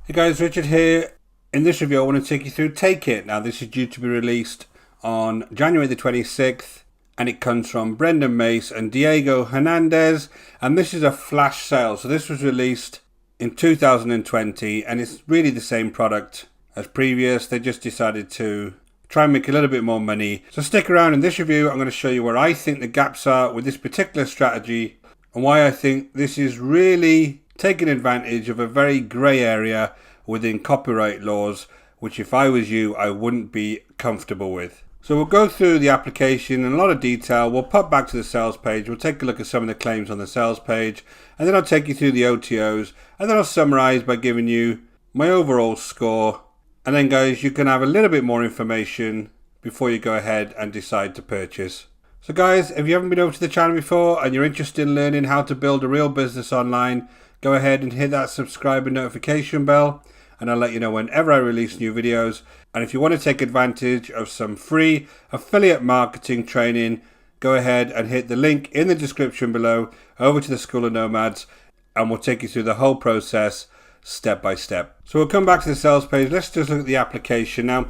Hey guys, Richard here. In this review I want to take you through Take It. Now this is due to be released on January the 26th and it comes from Brendan Mace and Diego Hernandez, and this is a flash sale. So this was released in 2020 and it's really the same product as previous. They just decided to try and make a little bit more money. So stick around. In this review I'm going to show you where I think the gaps are with this particular strategy and why I think this is really taking advantage of a very grey area within copyright laws, which if I was you, I wouldn't be comfortable with. So we'll go through the application in a lot of detail. We'll pop back to the sales page. We'll take a look at some of the claims on the sales page, and then I'll take you through the OTOs, and then I'll summarize by giving you my overall score. And then guys, you can have a little bit more information before you go ahead and decide to purchase. So guys, if you haven't been over to the channel before and you're interested in learning how to build a real business online, go ahead and hit that subscribe and notification bell, and I'll let you know whenever I release new videos. And if you want to take advantage of some free affiliate marketing training, go ahead and hit the link in the description below over to the School of Nomads, and we'll take you through the whole process step by step. So we'll come back to the sales page. Let's just look at the application. Now,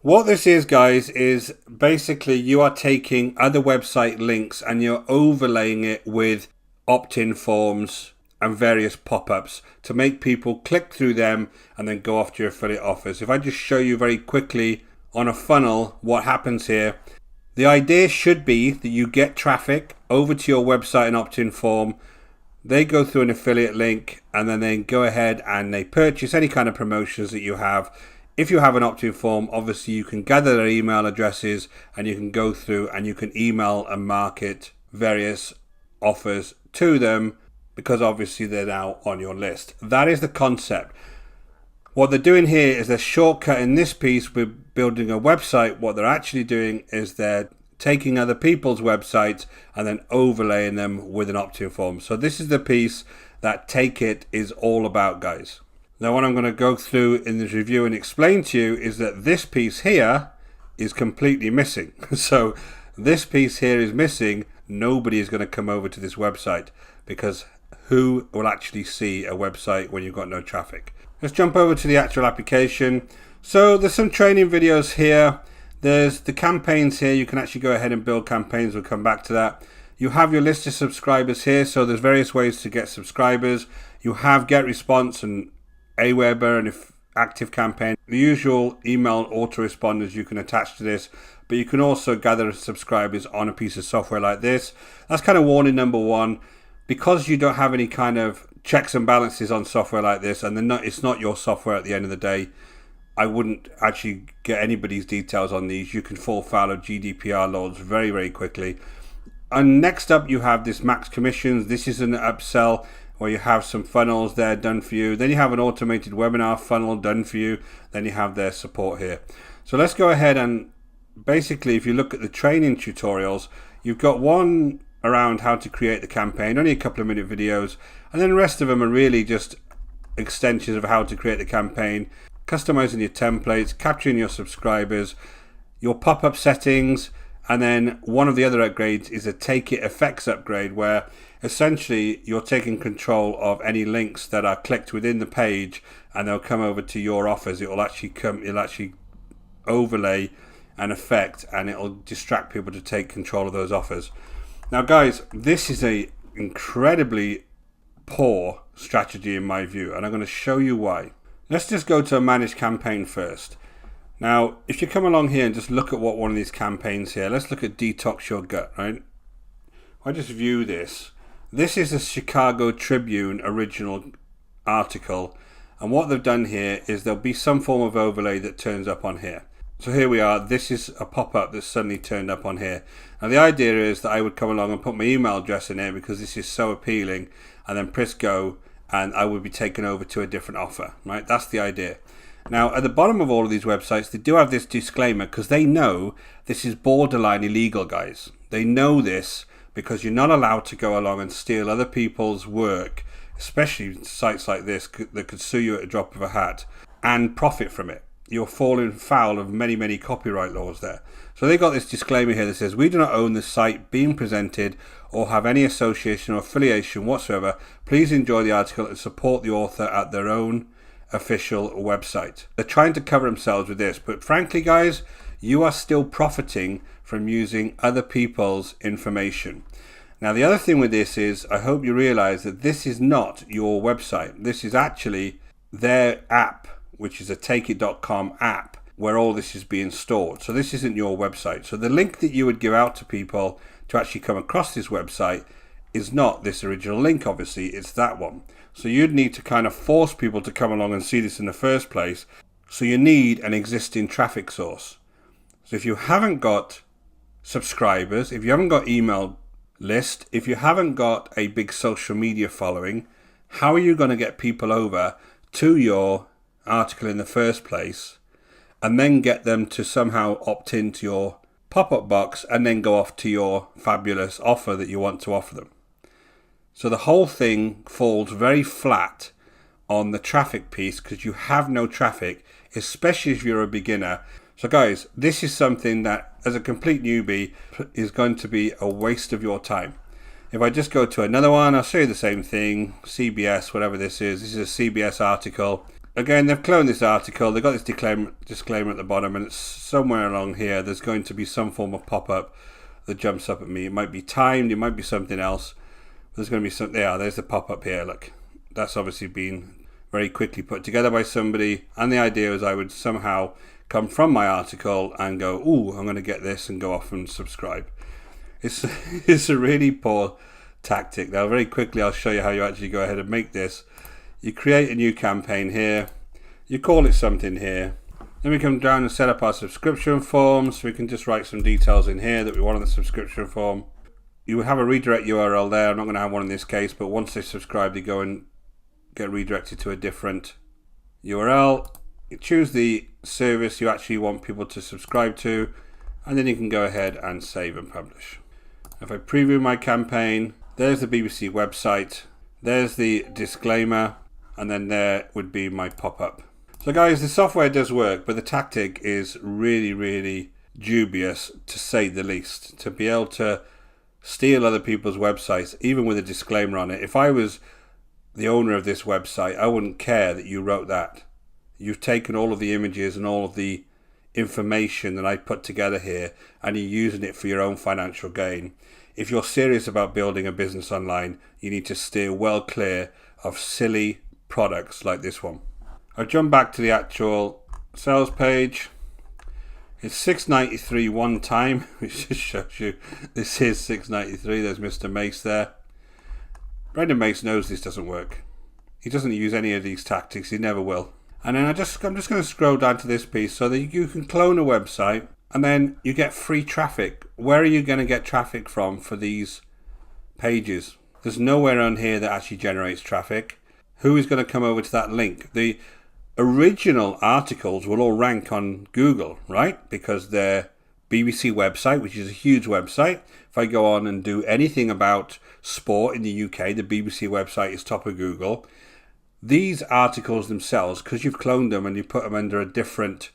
what this is, guys, is basically you are taking other website links and you're overlaying it with opt-in forms and various pop-ups to make people click through them and then go off to your affiliate offers. If I just show you very quickly on a funnel what happens here, the idea should be that you get traffic over to your website and opt-in form. They go through an affiliate link and then they go ahead and they purchase any kind of promotions that you have. If you have an opt-in form, obviously you can gather their email addresses and you can go through and you can email and market various offers to them, because obviously they're now on your list. That is the concept. What they're doing here is they're shortcutting this piece with building a website. What they're actually doing is they're taking other people's websites and then overlaying them with an opt-in form. So this is the piece that Take It is all about, guys. Now what I'm going to go through in this review and explain to you is that this piece here is completely missing. So this piece here is missing. Nobody is going to come over to this website, because who will actually see a website when you've got no traffic? Let's jump over to the actual application. So there's some training videos here. There's the campaigns here. You can actually go ahead and build campaigns. We'll come back to that. You have your list of subscribers here. So there's various ways to get subscribers. You have GetResponse and Aweber and Active Campaign. The usual email autoresponders you can attach to this, but you can also gather subscribers on a piece of software like this. That's kind of warning number one. Because you don't have any kind of checks and balances on software like this, and it's not your software at the end of the day, I wouldn't actually get anybody's details on these. You can fall foul of GDPR laws very, very quickly. And next up, you have this max commissions. This is an upsell where you have some funnels there done for you. Then you have an automated webinar funnel done for you. Then you have their support here. So let's go ahead and basically, if you look at the training tutorials, you've got one around how to create the campaign, only a couple of minute videos, and then the rest of them are really just extensions of how to create the campaign, customizing your templates, capturing your subscribers, your pop-up settings, and then one of the other upgrades is a Take It effects upgrade, where essentially you're taking control of any links that are clicked within the page and they'll come over to your offers. It'll actually overlay an effect and it'll distract people to take control of those offers. Now guys, this is a incredibly poor strategy in my view, and I'm going to show you why. Let's just go to a managed campaign first. Now, if you come along here and just look at what one of these campaigns here, let's look at Detox Your Gut, right? I just view this. This is a Chicago Tribune original article, and what they've done here is there'll be some form of overlay that turns up on here. So here we are. This is a pop-up that's suddenly turned up on here. Now the idea is that I would come along and put my email address in here because this is so appealing, and then press go and I would be taken over to a different offer, right? That's the idea. Now at the bottom of all of these websites, they do have this disclaimer because they know this is borderline illegal, guys. They know this because you're not allowed to go along and steal other people's work, especially sites like this that could sue you at a drop of a hat and profit from it. You're falling foul of many, many copyright laws there. So they got this disclaimer here that says, we do not own the site being presented or have any association or affiliation whatsoever. Please enjoy the article and support the author at their own official website. They're trying to cover themselves with this, but frankly, guys, you are still profiting from using other people's information. Now, the other thing with this is, I hope you realize that this is not your website. This is actually their app, which is a takeit.com app, where all this is being stored. So this isn't your website. So the link that you would give out to people to actually come across this website is not this original link, obviously, it's that one. So you'd need to kind of force people to come along and see this in the first place. So you need an existing traffic source. So if you haven't got subscribers, if you haven't got email list, if you haven't got a big social media following, how are you going to get people over to your article in the first place and then get them to somehow opt into your pop-up box and then go off to your fabulous offer that you want to offer them? So the whole thing falls very flat on the traffic piece because you have no traffic, especially if you're a beginner. So guys, this is something that as a complete newbie is going to be a waste of your time. If I just go to another one, I'll show you the same thing, CBS, whatever this is. This is a CBS article. Again, they've cloned this article. They've got this disclaimer at the bottom, and it's somewhere along here. There's going to be some form of pop-up that jumps up at me. It might be timed. It might be something else. There's going to be something. Yeah, there's the pop-up here. Look, that's obviously been very quickly put together by somebody. And the idea is I would somehow come from my article and go, ooh, I'm going to get this and go off and subscribe. It's a really poor tactic. Now, very quickly, I'll show you how you actually go ahead and make this. You create a new campaign here. You call it something here. Then we come down and set up our subscription form. So we can just write some details in here that we want on the subscription form. You have a redirect URL there. I'm not going to have one in this case, but once they subscribe, they go and get redirected to a different URL. You choose the service you actually want people to subscribe to, and then you can go ahead and save and publish. If I preview my campaign, there's the BBC website, there's the disclaimer, and then there would be my pop-up. So guys, the software does work, but the tactic is really, really dubious, to say the least. To be able to steal other people's websites, even with a disclaimer on it. If I was the owner of this website, I wouldn't care that you wrote that. You've taken all of the images and all of the information that I put together here, and you're using it for your own financial gain. If you're serious about building a business online, you need to steer well clear of silly products like this one. I've jumped back to the actual sales page. It's $6.93 one time, which just shows you this is $6.93. There's Mr. Mace there. Brendan Mace knows this doesn't work. He doesn't use any of these tactics. He never will. And then I'm just going to scroll down to this piece so that you can clone a website and then you get free traffic. Where are you going to get traffic from for these pages? There's nowhere on here that actually generates traffic. Who is going to come over to that link? The original articles will all rank on Google, right? Because they're BBC website, which is a huge website. If I go on and do anything about sport in the UK, the BBC website is top of Google. These articles themselves, because you've cloned them and you put them under a different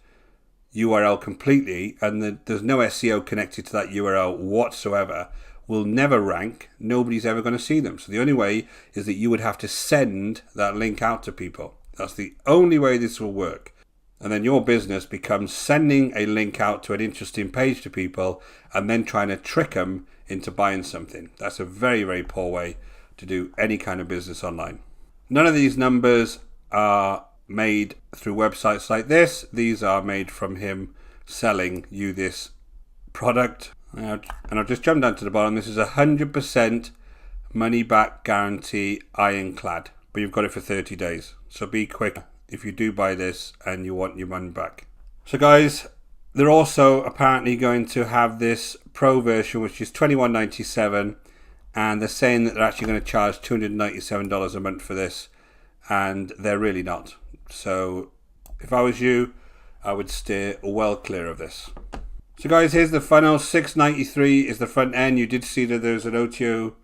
URL completely, and there's no SEO connected to that URL whatsoever, will never rank. Nobody's ever going to see them. So the only way is that you would have to send that link out to people. That's the only way this will work. And then your business becomes sending a link out to an interesting page to people and then trying to trick them into buying something. That's a very, very poor way to do any kind of business online. None of these numbers are made through websites like this. These are made from him selling you this product. And I'll just jump down to the bottom. This is 100% money back guarantee, ironclad. But you've got it for 30 days. So be quick if you do buy this and you want your money back. So guys, they're also apparently going to have this pro version, which is $21.97. And they're saying that they're actually going to charge $297 a month for this, and they're really not. So if I was you, I would steer well clear of this. So guys, here's the funnel. $6.93 is the front end. You did see that there's an OTO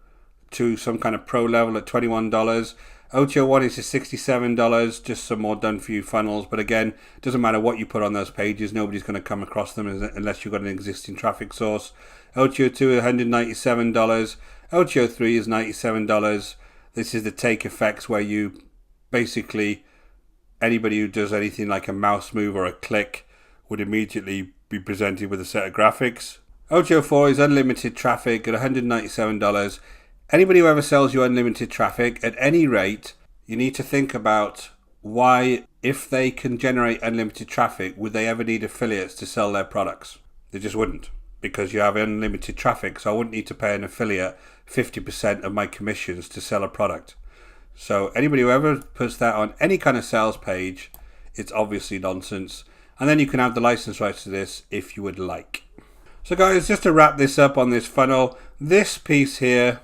to some kind of pro level at $21. OTO 1 is $67, just some more done for you funnels. But again, it doesn't matter what you put on those pages. Nobody's going to come across them unless you've got an existing traffic source. OTO 2 is $197. OTO 3 is $97. This is the take effects where you basically anybody who does anything like a mouse move or a click would immediately be presented with a set of graphics. OGO4 is unlimited traffic at $197. Anybody who ever sells you unlimited traffic at any rate, you need to think about why, if they can generate unlimited traffic, would they ever need affiliates to sell their products? They just wouldn't, because you have unlimited traffic. So I wouldn't need to pay an affiliate 50% of my commissions to sell a product. So anybody who ever puts that on any kind of sales page, it's obviously nonsense. And then you can have the license rights to this if you would like. So guys, just to wrap this up on this funnel, this piece here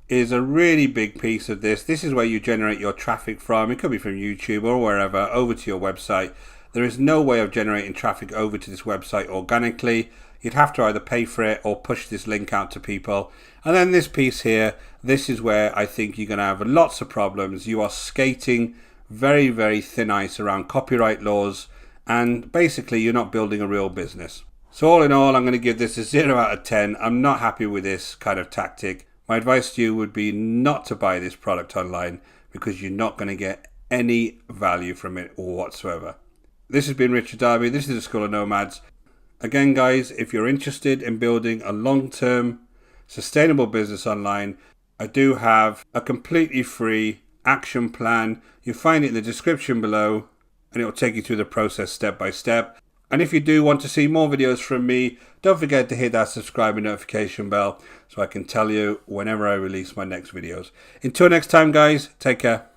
is a really big piece of this. This is where you generate your traffic from. It could be from YouTube or wherever, over to your website. There is no way of generating traffic over to this website organically. You'd have to either pay for it or push this link out to people. And then this piece here, this is where I think you're going to have lots of problems. You are skating very, very thin ice around copyright laws, and basically you're not building a real business. So all in all, I'm going to give this a 0 out of 10. I'm not happy with this kind of tactic. My advice to you would be not to buy this product online, because you're not going to get any value from it whatsoever. This has been Richard Darby. This is the School of Nomads. Again, guys, if you're interested in building a long-term sustainable business online, I do have a completely free action plan. You'll find it in the description below, and it will take you through the process step by step. And if you do want to see more videos from me, don't forget to hit that subscribe and notification bell so I can tell you whenever I release my next videos. Until next time, guys, take care.